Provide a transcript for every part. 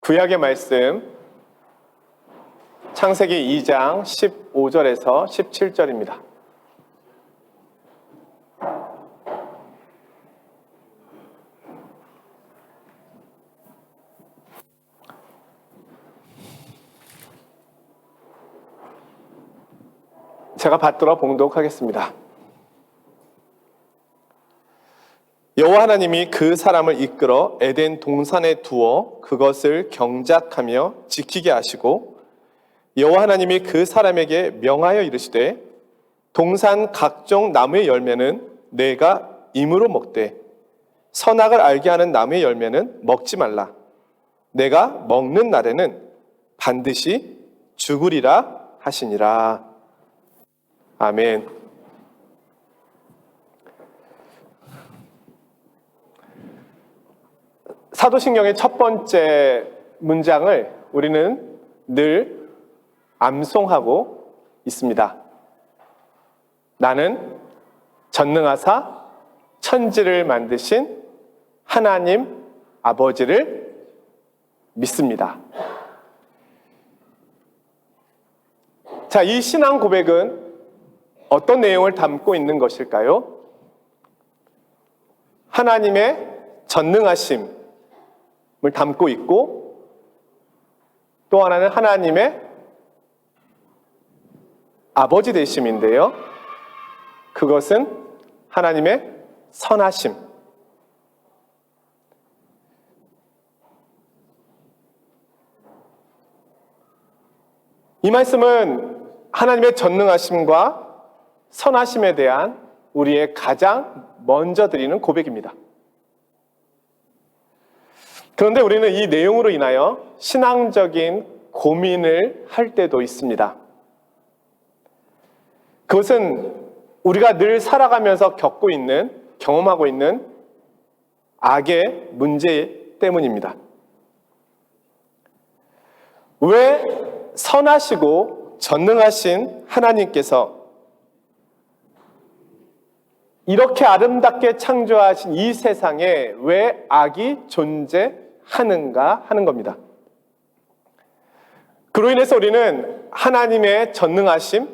구약의 말씀 창세기 2장 15절에서 17절입니다. 제가 받들어 봉독하겠습니다. 여호와 하나님이 그 사람을 이끌어 에덴 동산에 두어 그것을 경작하며 지키게 하시고 여호와 하나님이 그 사람에게 명하여 이르시되 동산 각종 나무의 열매는 내가 임으로 먹되 선악을 알게 하는 나무의 열매는 먹지 말라. 내가 먹는 날에는 반드시 죽으리라 하시니라. 아멘. 사도신경의 첫 번째 문장을 우리는 늘 암송하고 있습니다. 나는 전능하사 천지를 만드신 하나님 아버지를 믿습니다. 자, 이 신앙 고백은 어떤 내용을 담고 있는 것일까요? 하나님의 전능하심을 담고 있고 또 하나는 하나님의 아버지 되심인데요. 그것은 하나님의 선하심. 이 말씀은 하나님의 전능하심과 선하심에 대한 우리의 가장 먼저 드리는 고백입니다. 그런데 우리는 이 내용으로 인하여 신앙적인 고민을 할 때도 있습니다. 그것은 우리가 늘 살아가면서 경험하고 있는 악의 문제 때문입니다. 왜 선하시고 전능하신 하나님께서 이렇게 아름답게 창조하신 이 세상에 왜 악이 존재하는가 하는 겁니다. 그로 인해서 우리는 하나님의 전능하심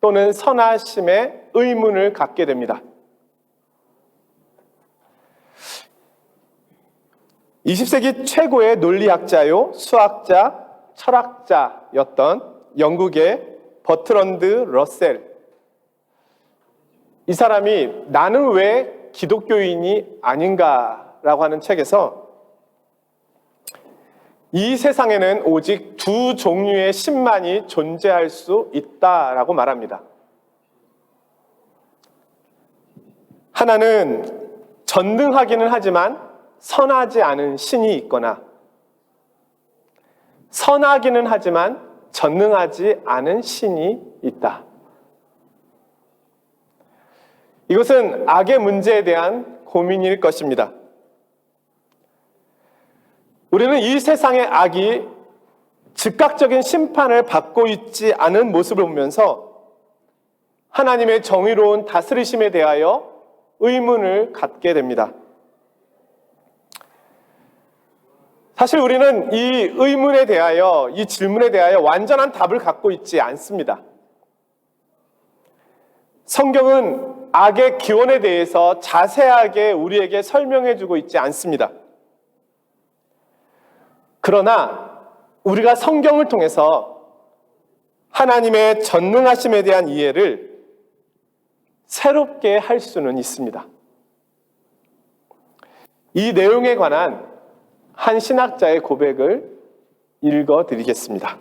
또는 선하심에 의문을 갖게 됩니다. 20세기 최고의 논리학자요, 수학자, 철학자였던 영국의 버트런드 러셀. 이 사람이 나는 왜 기독교인이 아닌가라고 하는 책에서 이 세상에는 오직 두 종류의 신만이 존재할 수 있다라고 말합니다. 하나는 전능하기는 하지만 선하지 않은 신이 있거나 선하기는 하지만 전능하지 않은 신이 있다. 이것은 악의 문제에 대한 고민일 것입니다. 우리는 이 세상의 악이 즉각적인 심판을 받고 있지 않은 모습을 보면서 하나님의 정의로운 다스리심에 대하여 의문을 갖게 됩니다. 사실 우리는 이 의문에 대하여, 이 질문에 대하여 완전한 답을 갖고 있지 않습니다. 성경은 악의 기원에 대해서 자세하게 우리에게 설명해주고 있지 않습니다. 그러나 우리가 성경을 통해서 하나님의 전능하심에 대한 이해를 새롭게 할 수는 있습니다. 이 내용에 관한 한 신학자의 고백을 읽어드리겠습니다.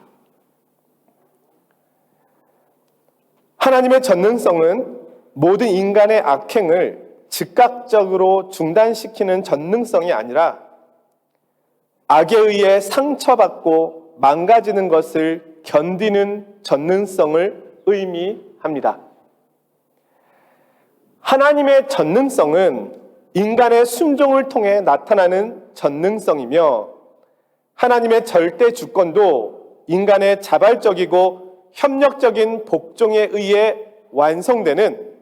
하나님의 전능성은 모든 인간의 악행을 즉각적으로 중단시키는 전능성이 아니라 악에 의해 상처받고 망가지는 것을 견디는 전능성을 의미합니다. 하나님의 전능성은 인간의 순종을 통해 나타나는 전능성이며 하나님의 절대 주권도 인간의 자발적이고 협력적인 복종에 의해 완성되는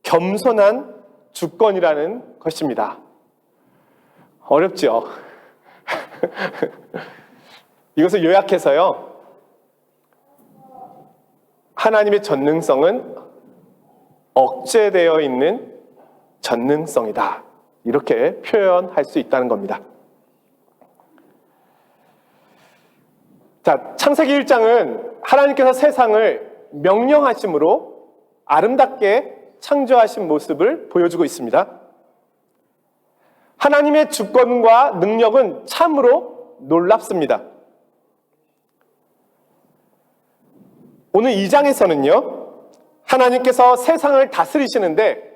겸손한 주권이라는 것입니다. 어렵죠? 이것을 요약해서요, 하나님의 전능성은 억제되어 있는 전능성이다, 이렇게 표현할 수 있다는 겁니다. 자, 창세기 1장은 하나님께서 세상을 명령하심으로 아름답게 창조하신 모습을 보여주고 있습니다. 하나님의 주권과 능력은 참으로 놀랍습니다. 오늘 2장에서는요, 하나님께서 세상을 다스리시는데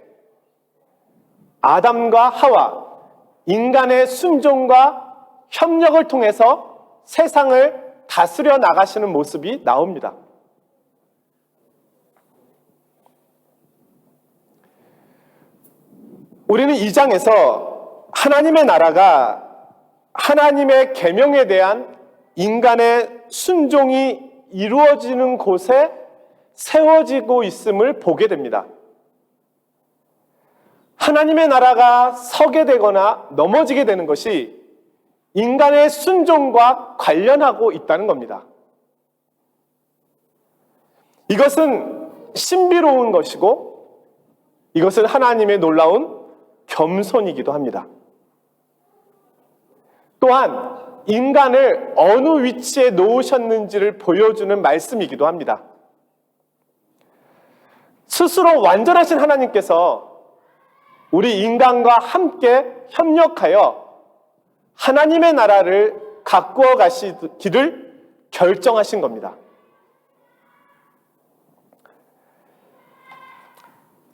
아담과 하와, 인간의 순종과 협력을 통해서 세상을 다스려 나가시는 모습이 나옵니다. 우리는 2장에서 하나님의 나라가 하나님의 계명에 대한 인간의 순종이 이루어지는 곳에 세워지고 있음을 보게 됩니다. 하나님의 나라가 서게 되거나 넘어지게 되는 것이 인간의 순종과 관련하고 있다는 겁니다. 이것은 신비로운 것이고 이것은 하나님의 놀라운 겸손이기도 합니다. 또한 인간을 어느 위치에 놓으셨는지를 보여주는 말씀이기도 합니다. 스스로 완전하신 하나님께서 우리 인간과 함께 협력하여 하나님의 나라를 가꾸어 가시기를 결정하신 겁니다.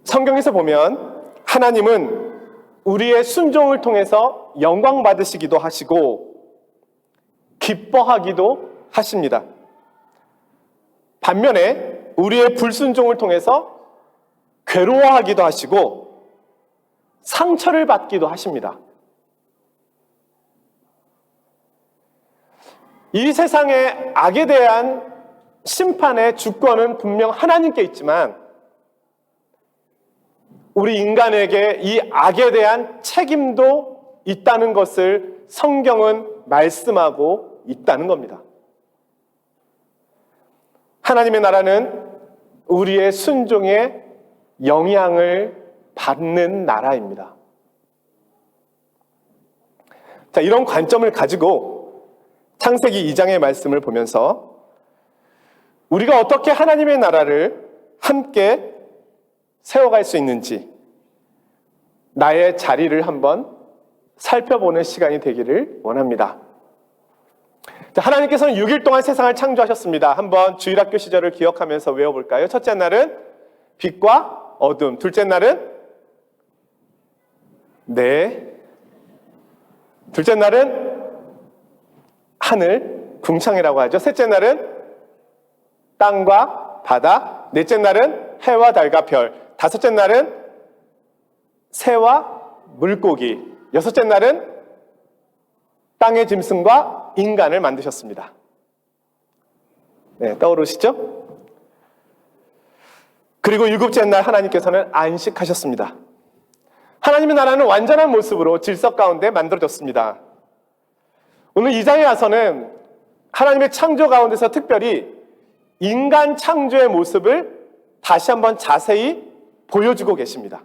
성경에서 보면 하나님은 우리의 순종을 통해서 영광 받으시기도 하시고 기뻐하기도 하십니다. 반면에 우리의 불순종을 통해서 괴로워하기도 하시고 상처를 받기도 하십니다. 이 세상의 악에 대한 심판의 주권은 분명 하나님께 있지만 우리 인간에게 이 악에 대한 책임도 있다는 것을 성경은 말씀하고 있다는 겁니다. 하나님의 나라는 우리의 순종에 영향을 받는 나라입니다. 자, 이런 관점을 가지고 창세기 2장의 말씀을 보면서 우리가 어떻게 하나님의 나라를 함께 세워갈 수 있는지 나의 자리를 한번 살펴보는 시간이 되기를 원합니다. 자, 하나님께서는 6일 동안 세상을 창조하셨습니다. 한번 주일학교 시절을 기억하면서 외워볼까요? 첫째 날은 빛과 어둠, 둘째 날은 둘째 날은 하늘, 궁창이라고 하죠. 셋째 날은 땅과 바다, 넷째 날은 해와 달과 별, 다섯째 날은 새와 물고기, 여섯째 날은 땅의 짐승과 인간을 만드셨습니다. 네, 떠오르시죠? 그리고 일곱째 날 하나님께서는 안식하셨습니다. 하나님의 나라는 완전한 모습으로 질서 가운데 만들어졌습니다. 오늘 2장에 와서는 하나님의 창조 가운데서 특별히 인간 창조의 모습을 다시 한번 자세히 보여주고 계십니다.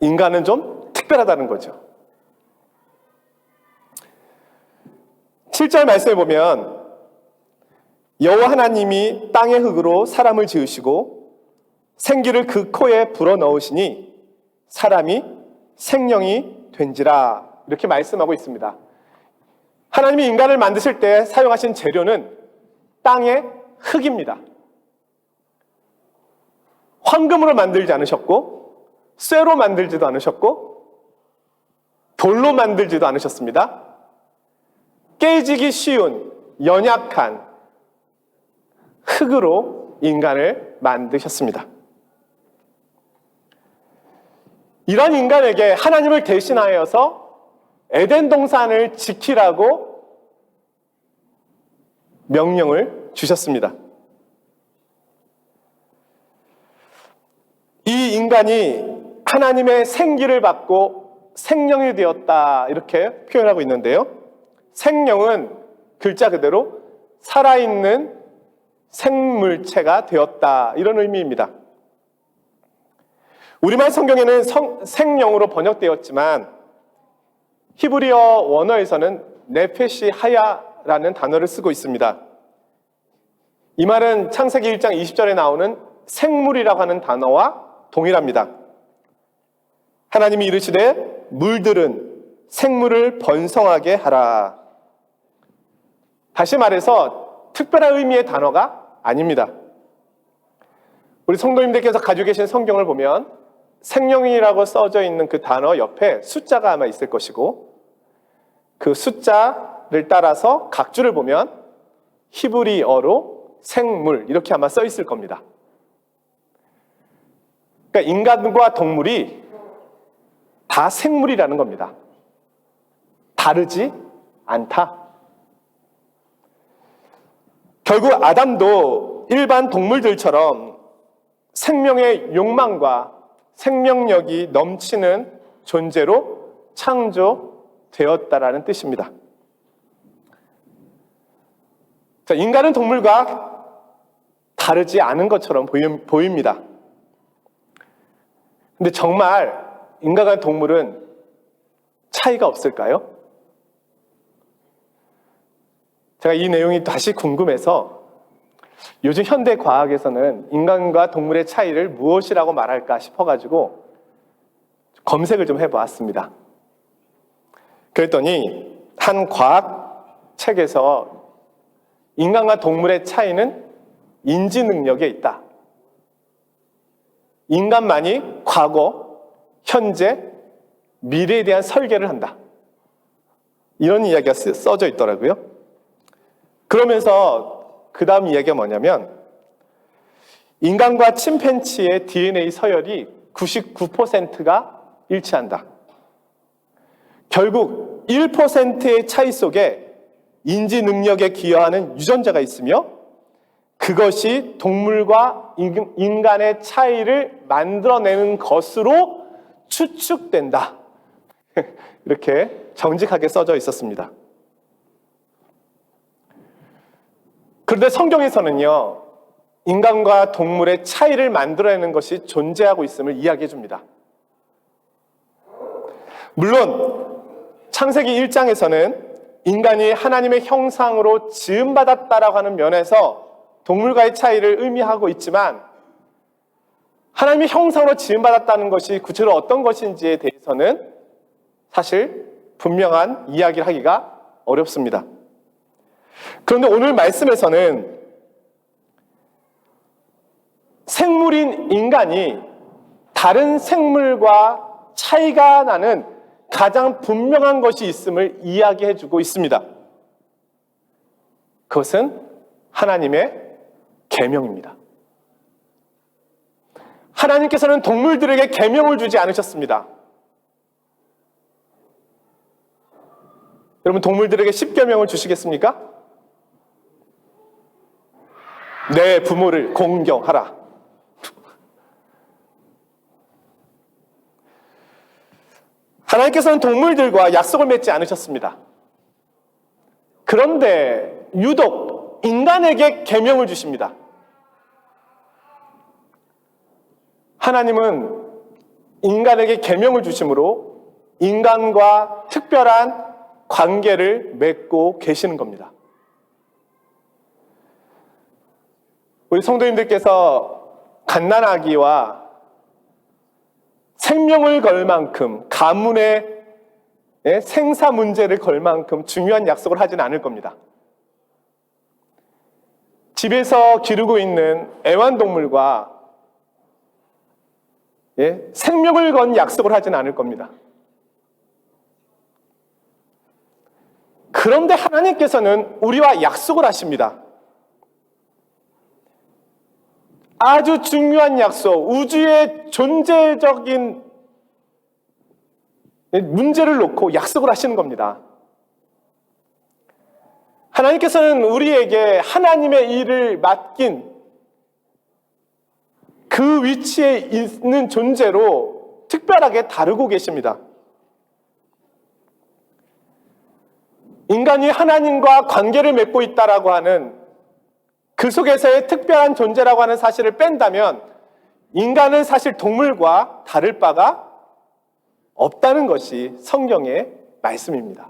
인간은 좀 특별하다는 거죠. 7절 말씀에 보면 여호와 하나님이 땅의 흙으로 사람을 지으시고 생기를 그 코에 불어넣으시니 사람이 생명이 된지라, 이렇게 말씀하고 있습니다. 하나님이 인간을 만드실 때 사용하신 재료는 땅의 흙입니다. 황금으로 만들지 않으셨고 쇠로 만들지도 않으셨고 돌로 만들지도 않으셨습니다. 깨지기 쉬운 연약한 흙으로 인간을 만드셨습니다. 이런 인간에게 하나님을 대신하여서 에덴 동산을 지키라고 명령을 주셨습니다. 이 인간이 하나님의 생기를 받고 생명이 되었다, 이렇게 표현하고 있는데요. 생명은 글자 그대로 살아있는 생물체가 되었다. 이런 의미입니다. 우리말 성경에는 생명으로 번역되었지만 히브리어 원어에서는 네페시 하야라는 단어를 쓰고 있습니다. 이 말은 창세기 1장 20절에 나오는 생물이라고 하는 단어와 동일합니다. 하나님이 이르시되 물들은 생물을 번성하게 하라. 다시 말해서 특별한 의미의 단어가 아닙니다. 우리 성도님들께서 가지고 계신 성경을 보면 생명이라고 써져 있는 그 단어 옆에 숫자가 아마 있을 것이고 그 숫자를 따라서 각주를 보면 히브리어로 생물 이렇게 아마 써 있을 겁니다. 그러니까 인간과 동물이 다 생물이라는 겁니다. 다르지 않다. 결국 아담도 일반 동물들처럼 생명의 욕망과 생명력이 넘치는 존재로 창조되었다라는 뜻입니다. 자, 인간은 동물과 다르지 않은 것처럼 보입니다. 근데 정말 인간과 동물은 차이가 없을까요? 제가 이 내용이 다시 궁금해서 요즘 현대 과학에서는 인간과 동물의 차이를 무엇이라고 말할까 싶어가지고 검색을 좀 해보았습니다. 그랬더니 한 과학 책에서 인간과 동물의 차이는 인지 능력에 있다. 인간만이 과거, 현재, 미래에 대한 설계를 한다. 이런 이야기가 써져 있더라고요. 그러면서 그 다음 이야기가 뭐냐면 인간과 침팬지의 DNA 서열이 99%가 일치한다. 결국 1%의 차이 속에 인지 능력에 기여하는 유전자가 있으며 그것이 동물과 인간의 차이를 만들어내는 것으로 추측된다. 이렇게 정직하게 써져 있었습니다. 그런데 성경에서는요, 인간과 동물의 차이를 만들어내는 것이 존재하고 있음을 이야기해 줍니다. 물론 창세기 1장에서는 인간이 하나님의 형상으로 지음받았다라고 하는 면에서 동물과의 차이를 의미하고 있지만 하나님의 형상으로 지음받았다는 것이 구체로 어떤 것인지에 대해서는 사실 분명한 이야기를 하기가 어렵습니다. 그런데 오늘 말씀에서는 생물인 인간이 다른 생물과 차이가 나는 가장 분명한 것이 있음을 이야기해주고 있습니다. 그것은 하나님의 계명입니다. 하나님께서는 동물들에게 계명을 주지 않으셨습니다. 여러분, 동물들에게 10계명을 주시겠습니까? 내 부모를 공경하라. 하나님께서는 동물들과 약속을 맺지 않으셨습니다. 그런데 유독 인간에게 계명을 주십니다. 하나님은 인간에게 계명을 주심으로 인간과 특별한 관계를 맺고 계시는 겁니다. 우리 성도님들께서 갓난아기와 생명을 걸 만큼 가문의 생사 문제를 걸 만큼 중요한 약속을 하지는 않을 겁니다. 집에서 기르고 있는 애완동물과 생명을 건 약속을 하지는 않을 겁니다. 그런데 하나님께서는 우리와 약속을 하십니다. 아주 중요한 약속, 우주의 존재적인 문제를 놓고 약속을 하시는 겁니다. 하나님께서는 우리에게 하나님의 일을 맡긴 그 위치에 있는 존재로 특별하게 다루고 계십니다. 인간이 하나님과 관계를 맺고 있다라고 하는 그 속에서의 특별한 존재라고 하는 사실을 뺀다면 인간은 사실 동물과 다를 바가 없다는 것이 성경의 말씀입니다.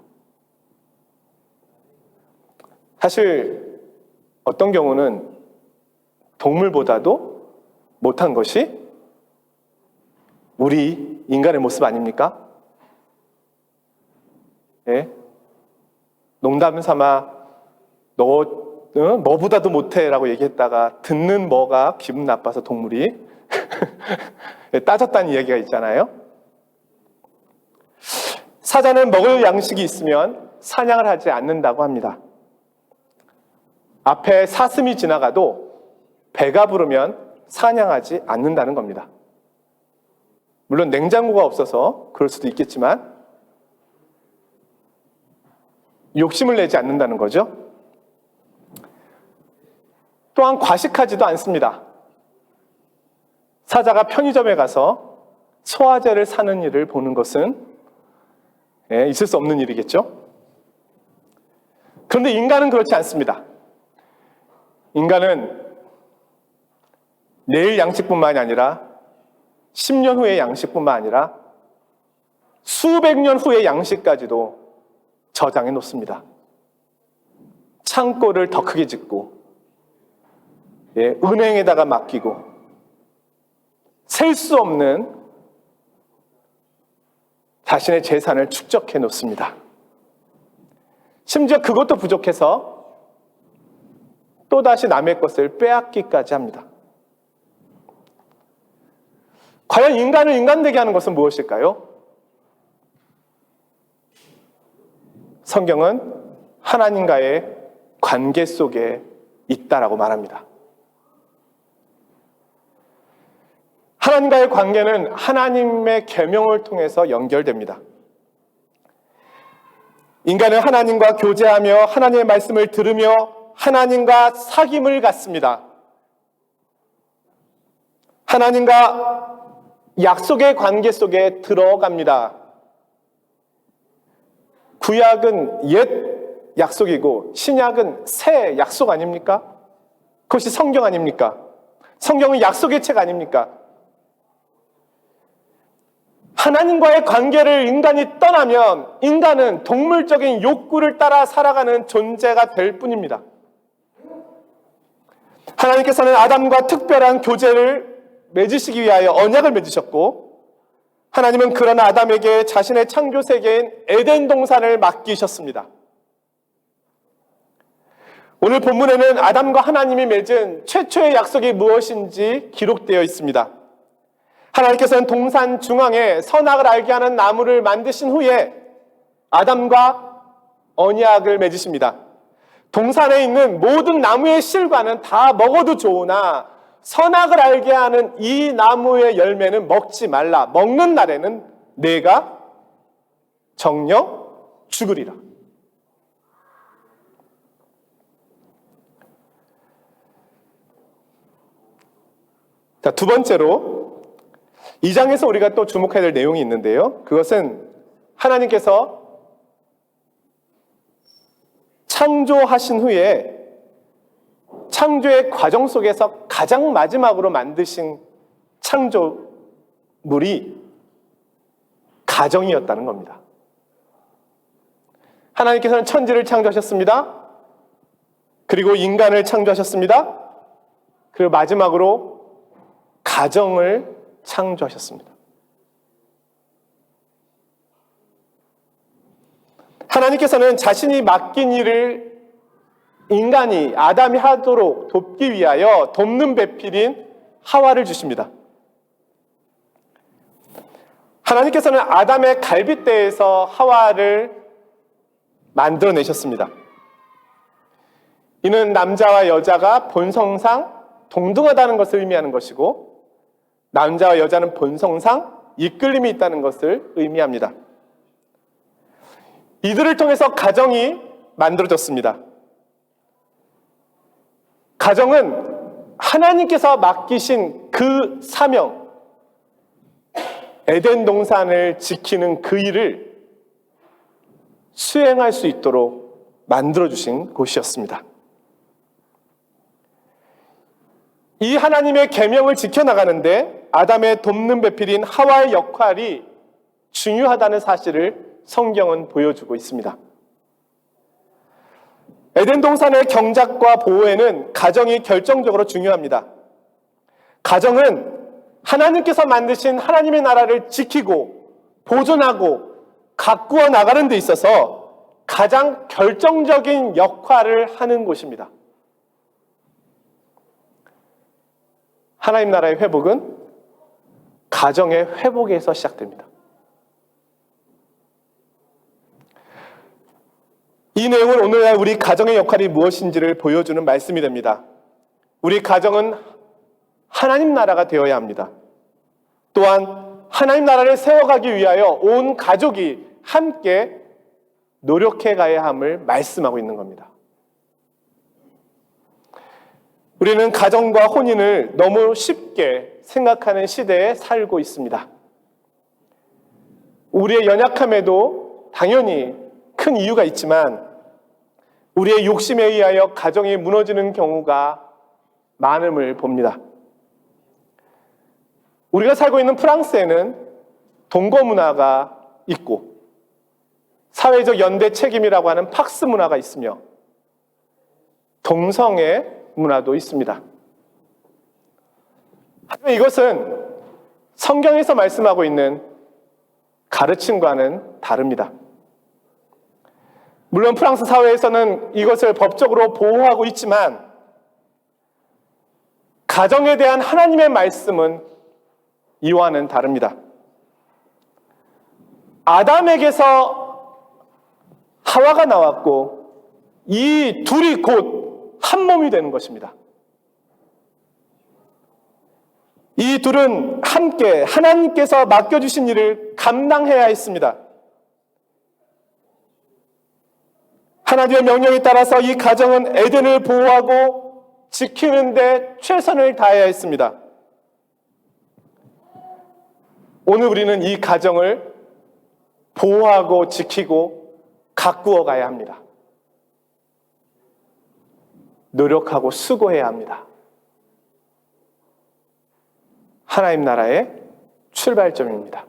사실 어떤 경우는 동물보다도 못한 것이 우리 인간의 모습 아닙니까? 예? 농담 삼아 너보다도 못해라고 얘기했다가 듣는 뭐가 기분 나빠서 동물이 따졌다는 이야기가 있잖아요. 사자는 먹을 양식이 있으면 사냥을 하지 않는다고 합니다. 앞에 사슴이 지나가도 배가 부르면 사냥하지 않는다는 겁니다. 물론 냉장고가 없어서 그럴 수도 있겠지만 욕심을 내지 않는다는 거죠. 또한 과식하지도 않습니다. 사자가 편의점에 가서 소화제를 사는 일을 보는 것은 있을 수 없는 일이겠죠. 그런데 인간은 그렇지 않습니다. 인간은 내일 양식뿐만이 아니라 10년 후의 양식뿐만 아니라 수백 년 후의 양식까지도 저장해 놓습니다. 창고를 더 크게 짓고 은행에다가 맡기고 셀 수 없는 자신의 재산을 축적해 놓습니다. 심지어 그것도 부족해서 또다시 남의 것을 빼앗기까지 합니다. 과연 인간을 인간되게 하는 것은 무엇일까요? 성경은 하나님과의 관계 속에 있다라고 말합니다. 하나님과의 관계는 하나님의 계명을 통해서 연결됩니다. 인간은 하나님과 교제하며 하나님의 말씀을 들으며 하나님과 사귐을 갖습니다. 하나님과 약속의 관계 속에 들어갑니다. 구약은 옛 약속이고 신약은 새 약속 아닙니까? 그것이 성경 아닙니까? 성경은 약속의 책 아닙니까? 하나님과의 관계를 인간이 떠나면 인간은 동물적인 욕구를 따라 살아가는 존재가 될 뿐입니다. 하나님께서는 아담과 특별한 교제를 맺으시기 위하여 언약을 맺으셨고 하나님은 그런 아담에게 자신의 창조 세계인 에덴 동산을 맡기셨습니다. 오늘 본문에는 아담과 하나님이 맺은 최초의 약속이 무엇인지 기록되어 있습니다. 하나님께서는 동산 중앙에 선악을 알게 하는 나무를 만드신 후에 아담과 언약을 맺으십니다. 동산에 있는 모든 나무의 실과는 다 먹어도 좋으나 선악을 알게 하는 이 나무의 열매는 먹지 말라. 먹는 날에는 내가 정녕 죽으리라. 자, 두 번째로 2장에서 우리가 또 주목해야 될 내용이 있는데요. 그것은 하나님께서 창조하신 후에 창조의 과정 속에서 가장 마지막으로 만드신 창조물이 가정이었다는 겁니다. 하나님께서는 천지를 창조하셨습니다. 그리고 인간을 창조하셨습니다. 그리고 마지막으로 가정을 창조하셨습니다. 하나님께서는 자신이 맡긴 일을 인간이 아담이 하도록 돕기 위하여 돕는 배필인 하와를 주십니다. 하나님께서는 아담의 갈빗대에서 하와를 만들어내셨습니다. 이는 남자와 여자가 본성상 동등하다는 것을 의미하는 것이고 남자와 여자는 본성상 이끌림이 있다는 것을 의미합니다. 이들을 통해서 가정이 만들어졌습니다. 가정은 하나님께서 맡기신 그 사명, 에덴 동산을 지키는 그 일을 수행할 수 있도록 만들어주신 곳이었습니다. 이 하나님의 계명을 지켜나가는데 아담의 돕는 배필인 하와의 역할이 중요하다는 사실을 성경은 보여주고 있습니다. 에덴 동산의 경작과 보호에는 가정이 결정적으로 중요합니다. 가정은 하나님께서 만드신 하나님의 나라를 지키고 보존하고 가꾸어 나가는 데 있어서 가장 결정적인 역할을 하는 곳입니다. 하나님 나라의 회복은 가정의 회복에서 시작됩니다. 이 내용은 오늘날 우리 가정의 역할이 무엇인지를 보여주는 말씀이 됩니다. 우리 가정은 하나님 나라가 되어야 합니다. 또한 하나님 나라를 세워가기 위하여 온 가족이 함께 노력해 가야 함을 말씀하고 있는 겁니다. 우리는 가정과 혼인을 너무 쉽게 생각하는 시대에 살고 있습니다. 우리의 연약함에도 당연히 큰 이유가 있지만 우리의 욕심에 의하여 가정이 무너지는 경우가 많음을 봅니다. 우리가 살고 있는 프랑스에는 동거 문화가 있고 사회적 연대 책임이라고 하는 팍스 문화가 있으며 동성애 문화도 있습니다. 하지만 이것은 성경에서 말씀하고 있는 가르침과는 다릅니다. 물론 프랑스 사회에서는 이것을 법적으로 보호하고 있지만 가정에 대한 하나님의 말씀은 이와는 다릅니다. 아담에게서 하와가 나왔고 이 둘이 곧 한 몸이 되는 것입니다. 이 둘은 함께 하나님께서 맡겨주신 일을 감당해야 했습니다. 하나님의 명령에 따라서 이 가정은 에덴을 보호하고 지키는 데 최선을 다해야 했습니다. 오늘 우리는 이 가정을 보호하고 지키고 가꾸어 가야 합니다. 노력하고 수고해야 합니다. 하나님 나라의 출발점입니다.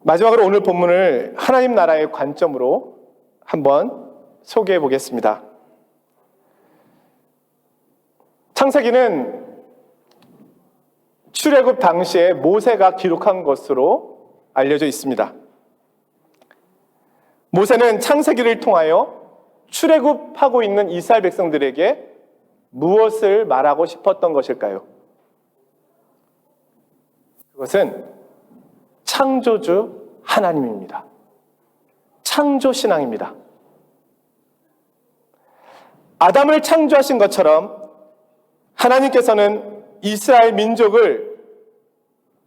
마지막으로 오늘 본문을 하나님 나라의 관점으로 한번 소개해 보겠습니다. 창세기는 출애굽 당시에 모세가 기록한 것으로 알려져 있습니다. 모세는 창세기를 통하여 출애굽하고 있는 이스라엘 백성들에게 무엇을 말하고 싶었던 것일까요? 그것은 창조주 하나님입니다. 창조신앙입니다. 아담을 창조하신 것처럼 하나님께서는 이스라엘 민족을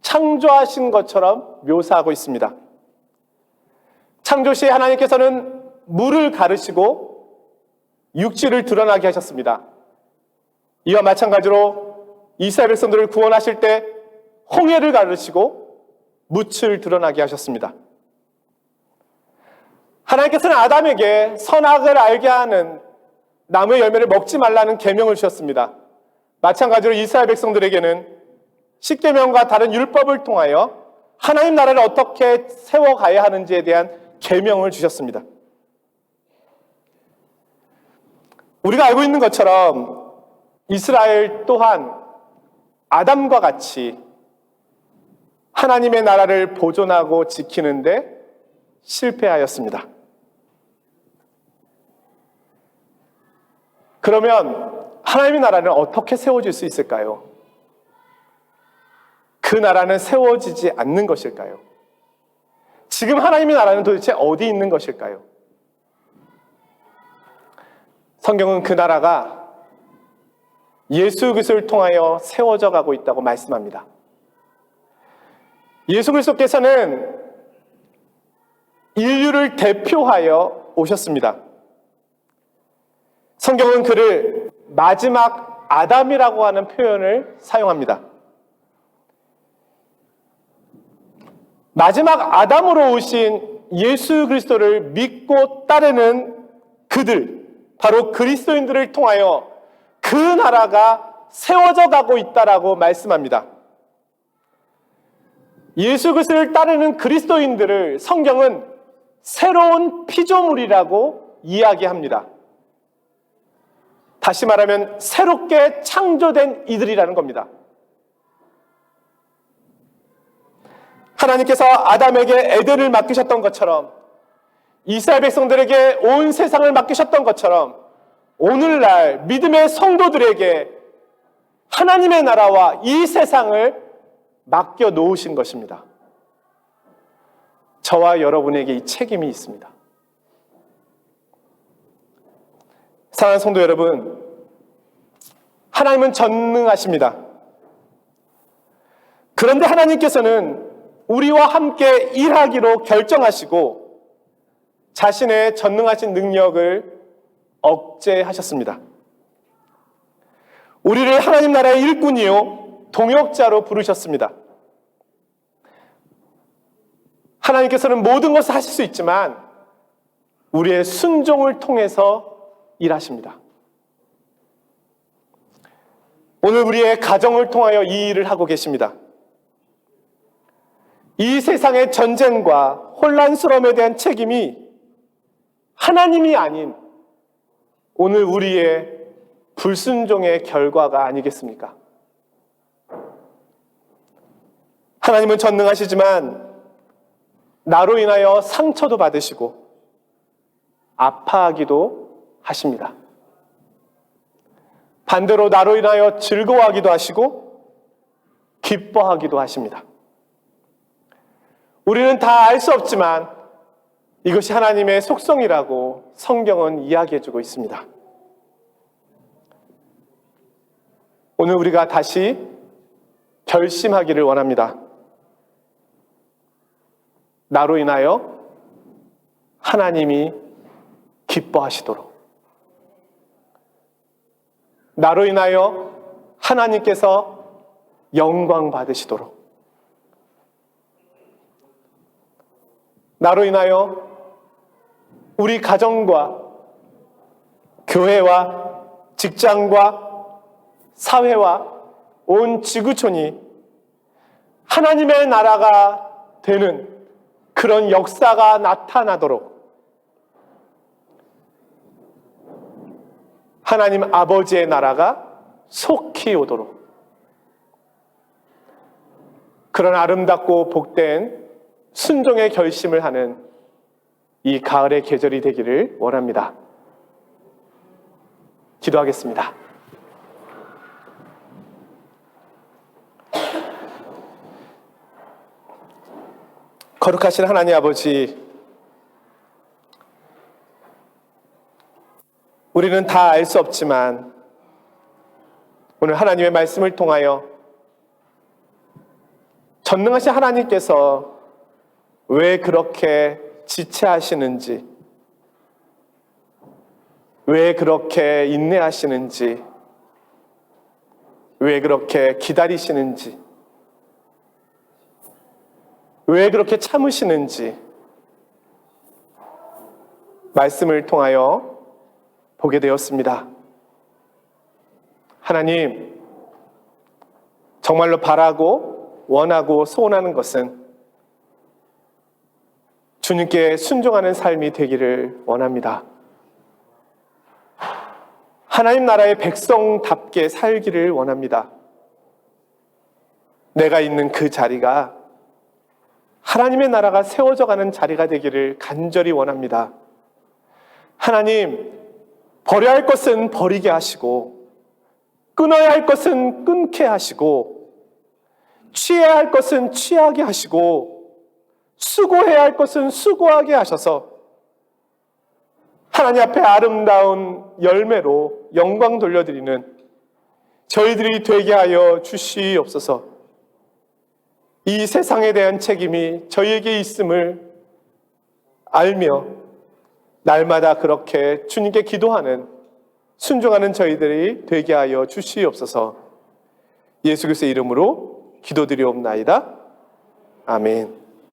창조하신 것처럼 묘사하고 있습니다. 창조 시에 하나님께서는 물을 가르시고 육지를 드러나게 하셨습니다. 이와 마찬가지로 이스라엘 백성들을 구원하실 때 홍해를 가르시고 묻을 드러나게 하셨습니다. 하나님께서는 아담에게 선악을 알게 하는 나무의 열매를 먹지 말라는 계명을 주셨습니다. 마찬가지로 이스라엘 백성들에게는 십계명과 다른 율법을 통하여 하나님 나라를 어떻게 세워가야 하는지에 대한 계명을 주셨습니다. 우리가 알고 있는 것처럼 이스라엘 또한 아담과 같이 하나님의 나라를 보존하고 지키는데 실패하였습니다. 그러면 하나님의 나라는 어떻게 세워질 수 있을까요? 그 나라는 세워지지 않는 것일까요? 지금 하나님의 나라는 도대체 어디 있는 것일까요? 성경은 그 나라가 예수 그리스도를 통하여 세워져 가고 있다고 말씀합니다. 예수 그리스도께서는 인류를 대표하여 오셨습니다. 성경은 그를 마지막 아담이라고 하는 표현을 사용합니다. 마지막 아담으로 오신 예수 그리스도를 믿고 따르는 그들, 바로 그리스도인들을 통하여 그 나라가 세워져 가고 있다라고 말씀합니다. 예수 그리스도를 따르는 그리스도인들을 성경은 새로운 피조물이라고 이야기합니다. 다시 말하면 새롭게 창조된 이들이라는 겁니다. 하나님께서 아담에게 에덴을 맡기셨던 것처럼, 이스라엘 백성들에게 온 세상을 맡기셨던 것처럼, 오늘날 믿음의 성도들에게 하나님의 나라와 이 세상을 맡겨 놓으신 것입니다. 저와 여러분에게 이 책임이 있습니다. 사랑하는 성도 여러분, 하나님은 전능하십니다. 그런데 하나님께서는 우리와 함께 일하기로 결정하시고 자신의 전능하신 능력을 억제하셨습니다. 우리를 하나님 나라의 일꾼이요 동역자로 부르셨습니다. 하나님께서는 모든 것을 하실 수 있지만 우리의 순종을 통해서 일하십니다. 오늘 우리의 가정을 통하여 이 일을 하고 계십니다. 이 세상의 전쟁과 혼란스러움에 대한 책임이 하나님이 아닌 오늘 우리의 불순종의 결과가 아니겠습니까? 하나님은 전능하시지만 나로 인하여 상처도 받으시고 아파하기도 하십니다. 반대로 나로 인하여 즐거워하기도 하시고 기뻐하기도 하십니다. 우리는 다 알 수 없지만 이것이 하나님의 속성이라고 성경은 이야기해주고 있습니다. 오늘 우리가 다시 결심하기를 원합니다. 나로 인하여 하나님이 기뻐하시도록, 나로 인하여 하나님께서 영광 받으시도록, 나로 인하여 우리 가정과 교회와 직장과 사회와 온 지구촌이 하나님의 나라가 되는 그런 역사가 나타나도록 하나님 아버지의 나라가 속히 오도록 그런 아름답고 복된 순종의 결심을 하는 이 가을의 계절이 되기를 원합니다. 기도하겠습니다. 거룩하신 하나님 아버지, 우리는 다 알 수 없지만 오늘 하나님의 말씀을 통하여 전능하신 하나님께서 왜 그렇게 지체하시는지, 왜 그렇게 인내하시는지, 왜 그렇게 기다리시는지, 왜 그렇게 참으시는지 말씀을 통하여 보게 되었습니다. 하나님, 정말로 바라고 원하고 소원하는 것은 주님께 순종하는 삶이 되기를 원합니다. 하나님 나라의 백성답게 살기를 원합니다. 내가 있는 그 자리가 하나님의 나라가 세워져 가는 자리가 되기를 간절히 원합니다. 하나님, 버려야 할 것은 버리게 하시고, 끊어야 할 것은 끊게 하시고, 취해야 할 것은 취하게 하시고, 수고해야 할 것은 수고하게 하셔서 하나님 앞에 아름다운 열매로 영광 돌려드리는 저희들이 되게 하여 주시옵소서. 이 세상에 대한 책임이 저희에게 있음을 알며 날마다 그렇게 주님께 기도하는, 순종하는 저희들이 되게 하여 주시옵소서. 예수 그리스도의 이름으로 기도드리옵나이다. 아멘.